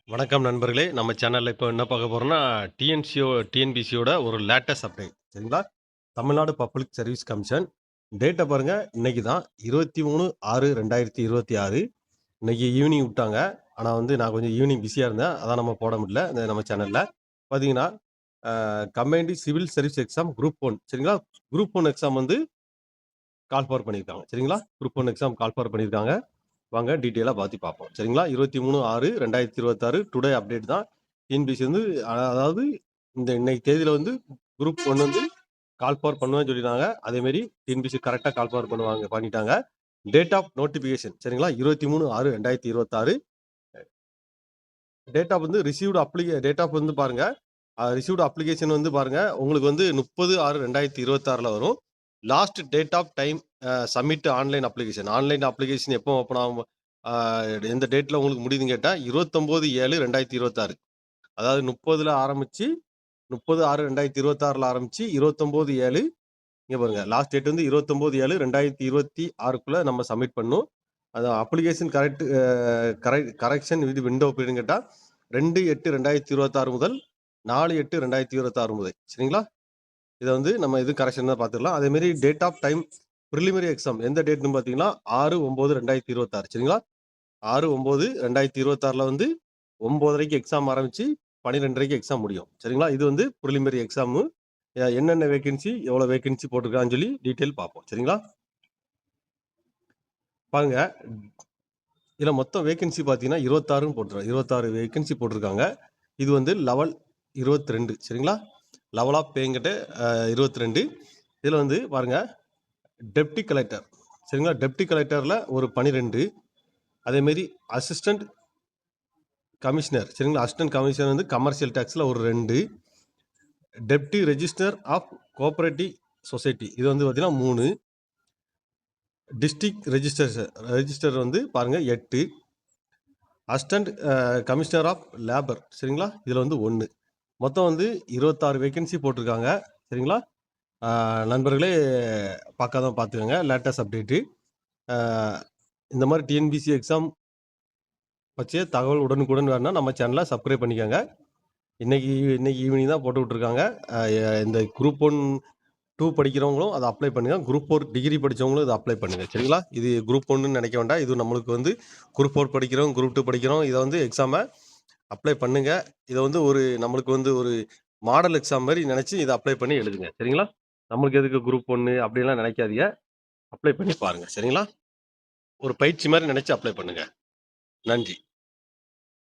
வணக்கம் நண்பர்களே. நம்ம சேனல்ல இப்போ என்ன பார்க்க போறோம்னா, டிஎன்பிசியோட ஒரு லேட்டஸ்ட் அப்டேட் சரிங்களா? தமிழ்நாடு பப்ளிக் சர்வீஸ் கமிஷன் டேட்ட பாருங்க. இன்னைக்கு தான் 23/6/2026 இன்னைக்கு ஈவினிங் விட்டாங்க. ஆனா நான் கொஞ்சம் ஈவினிங் பிஸியா இருந்தேன். அதான் நம்ம போட முடியல. நம்ம சேனல்ல பார்த்தீங்கன்னா, combined civil service exam group 1 சரிங்களா? குரூப் 1 எக்ஸாம் கால் ஃபார் பண்ணியிருக்காங்க சரிங்களா? குரூப் 1 எக்ஸாம் கால் ஃபார் பண்ணியிருக்காங்க. வாங்க டீட்டெயிலா பார்த்து பார்ப்போம் சரிங்களா? 23/6/2026 டுடே அப்டேட் தான். டிஎன்பிசி அதாவது இன்னைக்கு தேதியில குரூப் 1 கால் ஃபார் பண்ணுவேன்னு சொல்லியிருந்தாங்க. அதே மாதிரி டிஎன்பிசி கரெக்டா கால் ஃபார் பண்ணிட்டாங்க. டேட் ஆஃப் நோட்டிபிகேஷன் சரிங்களா? 23/6/2026 டேட் ஆஃப் டேட் ஆஃப் பாருங்க. ரிசீவ்டு அப்ளிகேஷன் பாருங்க. உங்களுக்கு 30/6/2026ல வரும். Last date of time submit online application. Online application எப்போ ஓப்பன் ஆகும், எந்த டேட்ல உங்களுக்கு முடியுதுன்னு கேட்டா 29/7/2026. அதாவது 30ல ஆரம்பிச்சு 30/6/2026ல ஆரம்பிச்சு 29/7 இங்க பாருங்க. லாஸ்ட் டேட் 29/7/2026க்குள்ள நம்ம சப்மிட் பண்ணணும். அது அப்ளிகேஷன் கரெக்ஷன் விண்டோ எப்படின்னு கேட்டா 2/8/2026 முதல் 4/8/2026 முதல் சரிங்களா? இதை நம்ம கரெக்ஷன் தான் பார்த்துக்கலாம். அதே மாதிரி date of time preliminary exam எந்த டேட்னு பார்த்தீங்கன்னா 6/9/2026 சரிங்களா? 6/9/2026ல 9:30க்கு எக்ஸாம் ஆரம்பிச்சு 12:30க்கு எக்ஸாம் முடியும் சரிங்களா? இது ப்ரிலிமினரி எக்ஸாம். என்னென்ன வேகன்சி எவ்வளவு வேகன்சி போட்டிருக்கான்னு சொல்லி டீட்டெயில் பார்ப்போம் சரிங்களா? பாருங்க, இதுல மொத்தம் வேகன்சி பார்த்தீங்கன்னா 26 வேகன்சி போட்டிருக்காங்க. இது லெவல் 22 சரிங்களா? லெவல் ஆஃப் பேங்கிட்ட 22. இதுல பாருங்க, டெப்டி கலெக்டர் சரிங்களா? டெப்டி கலெக்டர்ல ஒரு 12. அதே மாதிரி அசிஸ்டன்ட் கமிஷனர் சரிங்களா? அசிஸ்டன்ட் கமிஷனர் கமர்ஷியல் டாக்ஸ்ல ஒரு 2. Deputy register of cooperative society இது பார்த்தீங்கன்னா 3. டிஸ்ட்ரிக்ட் ரெஜிஸ்டர் பாருங்க 8. அசிஸ்டன்ட் கமிஷனர் ஆஃப் லேபர் சரிங்களா? இதுல 1. மொத்தம் 26 வேகன்சி போட்டிருக்காங்க சரிங்களா? நண்பர்களே, பார்க்காதான் பார்த்துக்கோங்க. Latest update. இந்த மாதிரி டிஎன்பிசி எக்ஸாம் வச்சு தகவல் உடனுக்குடன் வேணும்னா நம்ம சேனலை சப்ஸ்கிரைப் பண்ணிக்கோங்க. இன்னைக்கு ஈவினிங் தான் போட்டு விட்ருக்காங்க. இந்த குரூப் 1 2 படிக்கிறவங்களும் அதை அப்ளை பண்ணுங்க. குரூப் 4 டிகிரி படித்தவங்களும் இதை அப்ளை பண்ணுங்க சரிங்களா? இது குரூப் 1ன்னு நினைக்க வேண்டாம். இது நம்மளுக்கு குரூப் 4 படிக்கிறோம், குரூப் 2 படிக்கிறோம். இதை எக்ஸாமை அப்ளை பண்ணுங்க. இதை ஒரு நம்மளுக்கு ஒரு மாடல் எக்ஸாம் மாதிரி நினைச்சு இதை அப்ளை பண்ணி எழுதுங்க சரிங்களா? நம்மளுக்கு எதுக்கு குரூப் 1 அப்படிலாம் நினைக்காதீங்க. அப்ளை பண்ணி பாருங்க சரிங்களா? ஒரு பயிற்சி மாதிரி நினைச்சு அப்ளை பண்ணுங்க. நன்றி.